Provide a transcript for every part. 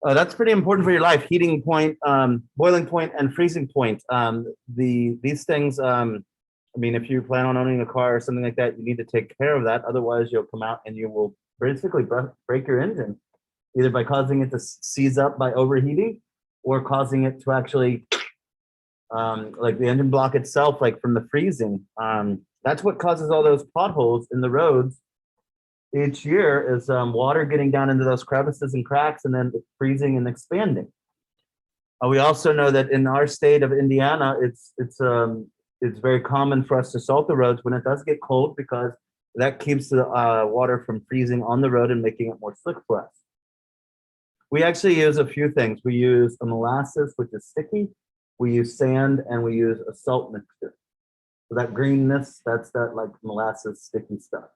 That's pretty important for your life. Heating point, boiling point, and freezing point. These things. I mean, if you plan on owning a car or something like that, you need to take care of that. Otherwise, you'll come out and you will basically break your engine, either by causing it to seize up by overheating, or causing it to actually, like the engine block itself, like from the freezing. That's what causes all those potholes in the roads each year is water getting down into those crevices and cracks and then freezing and expanding. We also know that in our state of Indiana, it's very common for us to salt the roads when it does get cold because that keeps the water from freezing on the road and making it more slick for us. We actually use a few things. We use a molasses, which is sticky. We use sand, and we use a salt mixture. So that greenness, that's that like molasses sticky stuff.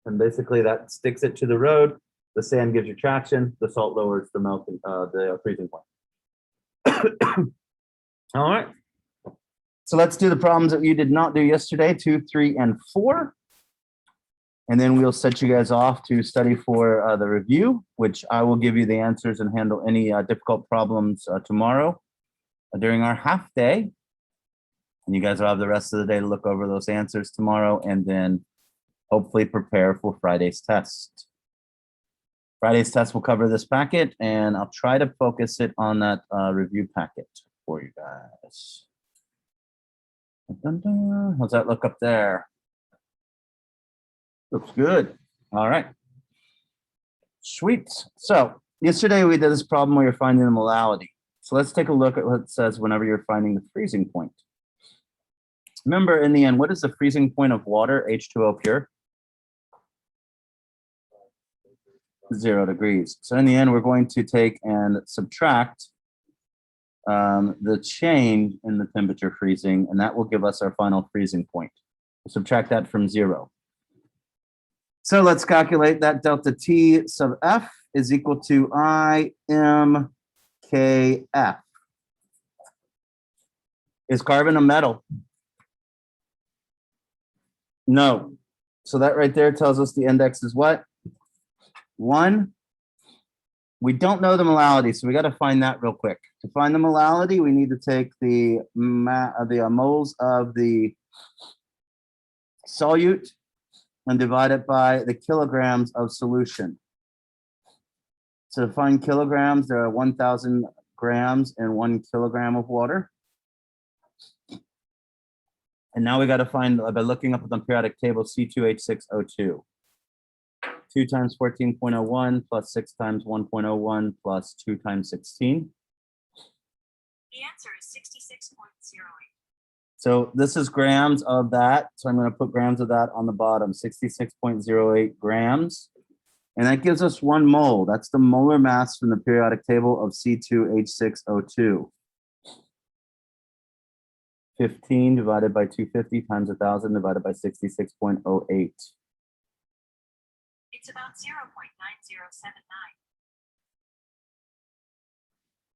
And basically that sticks it to the road. The sand gives you traction. The salt lowers the melting, the freezing point. All right. So let's do the problems that you did not do yesterday, 2, 3, and 4. And then we'll set you guys off to study for the review, which I will give you the answers and handle any difficult problems tomorrow during our half day. And you guys will have the rest of the day to look over those answers tomorrow and then hopefully prepare for Friday's test. Friday's test will cover this packet, and I'll try to focus it on that review packet for you guys. How's that look up there? Looks good. All right. Sweet. So yesterday we did this problem where you're finding the molality. So let's take a look at what it says whenever you're finding the freezing point. Remember, in the end, what is the freezing point of water, H2O pure? 0 degrees. So in the end, we're going to take and subtract the change in the temperature freezing, and that will give us our final freezing point. We'll subtract that from 0. So let's calculate that delta T sub F is equal to IMKF. Is carbon a metal? No. So that right there tells us the index is what? 1. We don't know the molality, so we got to find that real quick. To find the molality, we need to take the moles of the solute and divide it by the kilograms of solution. So to find kilograms, there are 1,000 grams in 1 kilogram of water. And now we got to find, by looking up at the periodic table, C2H6O2. 2 times 14.01 plus 6 times 1.01 plus 2 times 16. The answer is 66.08. So this is grams of that. So I'm going to put grams of that on the bottom, 66.08 grams. And that gives us 1 mole. That's the molar mass from the periodic table of C2H6O2. 15 divided by 250 times 1,000 divided by 66.08. It's about 0.9079.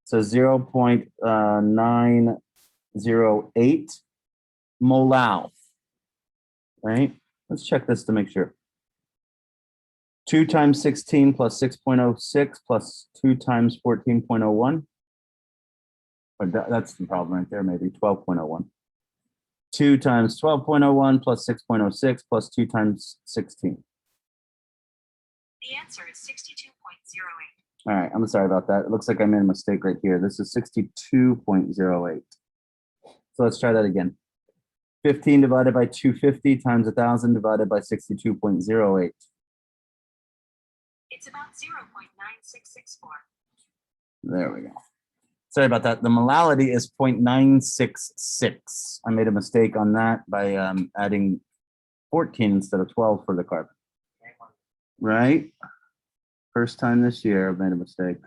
So 0.908 molal, right? Let's check this to make sure. 2 times 16 plus 6.06 plus 2 times 14.01. That's the problem right there, maybe 12.01. 2 times 12.01 plus 6.06 plus 2 times 16. The answer is 62.08. All right, I'm sorry about that. It looks like I made a mistake right here. This is 62.08. So let's try that again. 15 divided by 250 times 1,000 divided by 62.08. It's about 0.9664. There we go. Sorry about that. The molality is 0.966. I made a mistake on that by adding 14 instead of 12 for the carbon. Right? First time this year, I've made a mistake.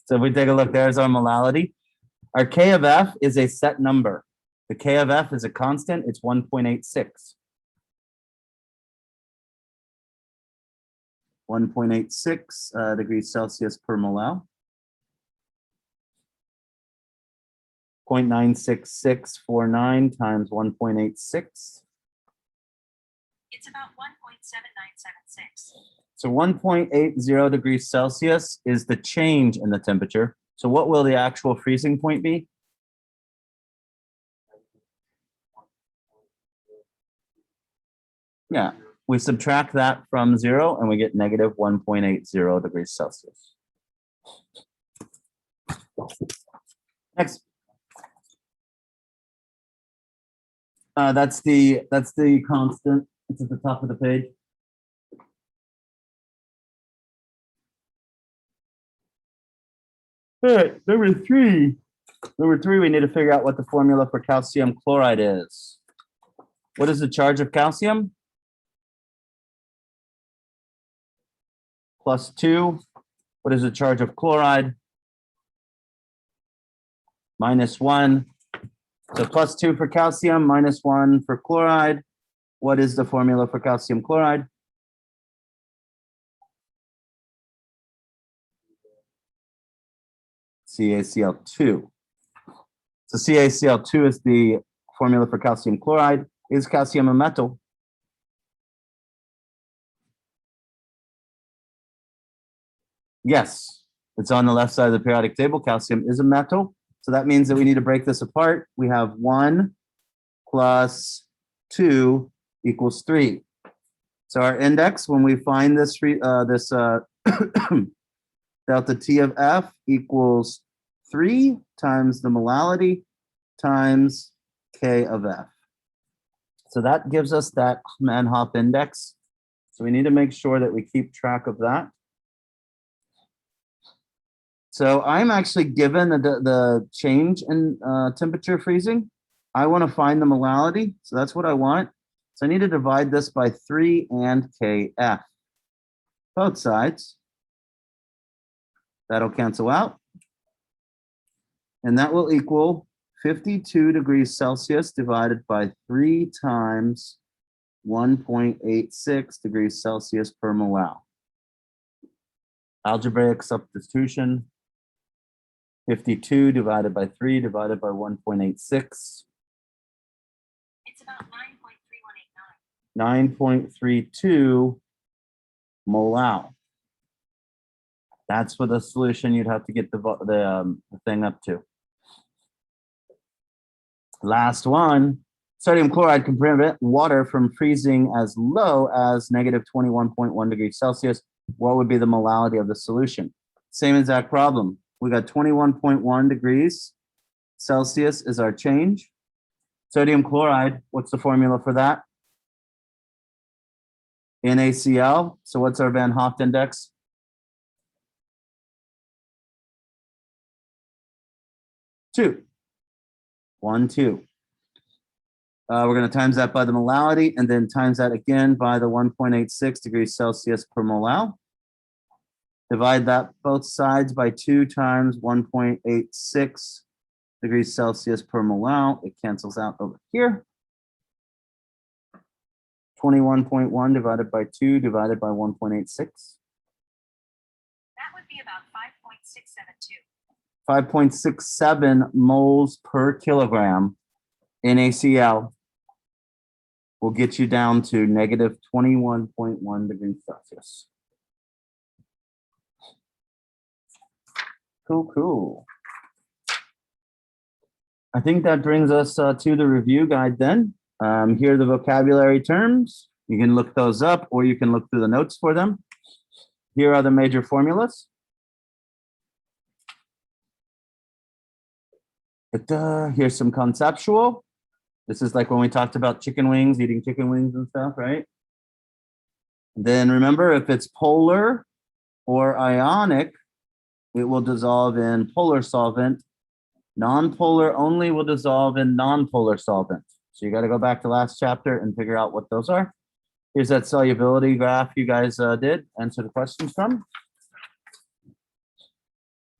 So if we take a look, there's our molality. Our K of F is a set number. The K of F is a constant. It's 1.86. 1.86 degrees Celsius per molal. 0.96649 times 1.86. It's about 1.7976. So 1.80 degrees Celsius is the change in the temperature. So what will the actual freezing point be? Yeah, we subtract that from 0 and we get negative 1.80 degrees Celsius. Next. That's the constant. It's at the top of the page. All right, number three, we need to figure out what the formula for calcium chloride is. What is the charge of calcium? +2. What is the charge of chloride? -1. So +2 for calcium, -1 for chloride. What is the formula for calcium chloride? CaCl2. So CaCl2 is the formula for calcium chloride. Is calcium a metal? Yes, it's on the left side of the periodic table. Calcium is a metal. So that means that we need to break this apart. We have 1 plus 2 equals 3. So our index, when we find this delta T of F equals 3 times the molality times K of F. So that gives us that Mann-Hoff index. So we need to make sure that we keep track of that. So I'm actually given the change in temperature freezing. I want to find the molality. So that's what I want. So I need to divide this by 3 and Kf. Both sides. That'll cancel out. And that will equal 52 degrees Celsius divided by 3 times 1.86 degrees Celsius per molal. Algebraic substitution. 52 divided by 3 divided by 1.86. It's about 9.3189. 9.32 molal. That's what the solution you'd have to get the thing up to. Last one, sodium chloride can prevent water from freezing as low as negative 21.1 degrees Celsius. What would be the molality of the solution? Same exact problem. We got 21.1 degrees Celsius is our change. Sodium chloride, what's the formula for that? NaCl. So what's our Van Hoff index? Two. 1, 2. We're going to times that by the molality and then times that again by the 1.86 degrees Celsius per molal. Divide that both sides by 2 times 1.86 degrees Celsius per molal. It cancels out over here. 21.1 divided by 2 divided by 1.86. That would be about 5.672. 5.67 moles per kilogram NaCl will get you down to negative 21.1 degrees Celsius. Cool. I think that brings us to the review guide then. Here are the vocabulary terms. You can look those up or you can look through the notes for them. Here are the major formulas. Here's some conceptual. This is like when we talked about chicken wings, eating chicken wings and stuff, right? Then remember, if it's polar or ionic, it will dissolve in polar solvent. Non-polar only will dissolve in non-polar solvent. So you got to go back to last chapter and figure out what those are. Here's that solubility graph you guys did answer the questions from.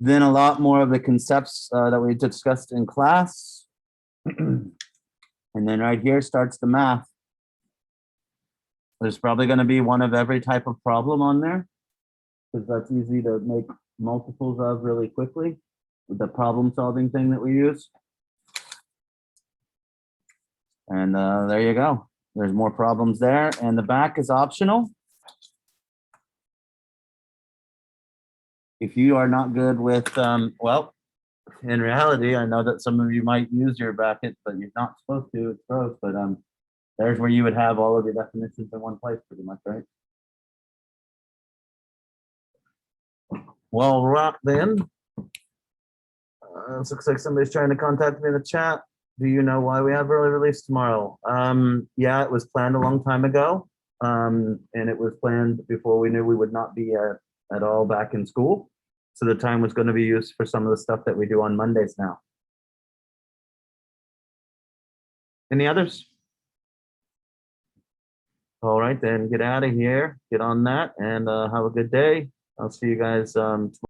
Then a lot more of the concepts that we discussed in class. And then right here starts the math. There's probably going to be one of every type of problem on there because that's easy to make multiples of really quickly with the problem solving thing that we use. And there you go. There's more problems there. And the back is optional. if you are not good with, well, in reality, I know that some of you might use your bracket, but you're not supposed to, it's gross, but, there's where you would have all of your definitions in one place pretty much, right? Well, rock then. Looks like somebody's trying to contact me in the chat. Do you know why we have early release tomorrow? Yeah, it was planned a long time ago. And it was planned before we knew we would not be at all back in school. So the time was going to be used for some of the stuff that we do on Mondays now. Any others? All right, then get out of here, get on that, and have a good day. I'll see you guys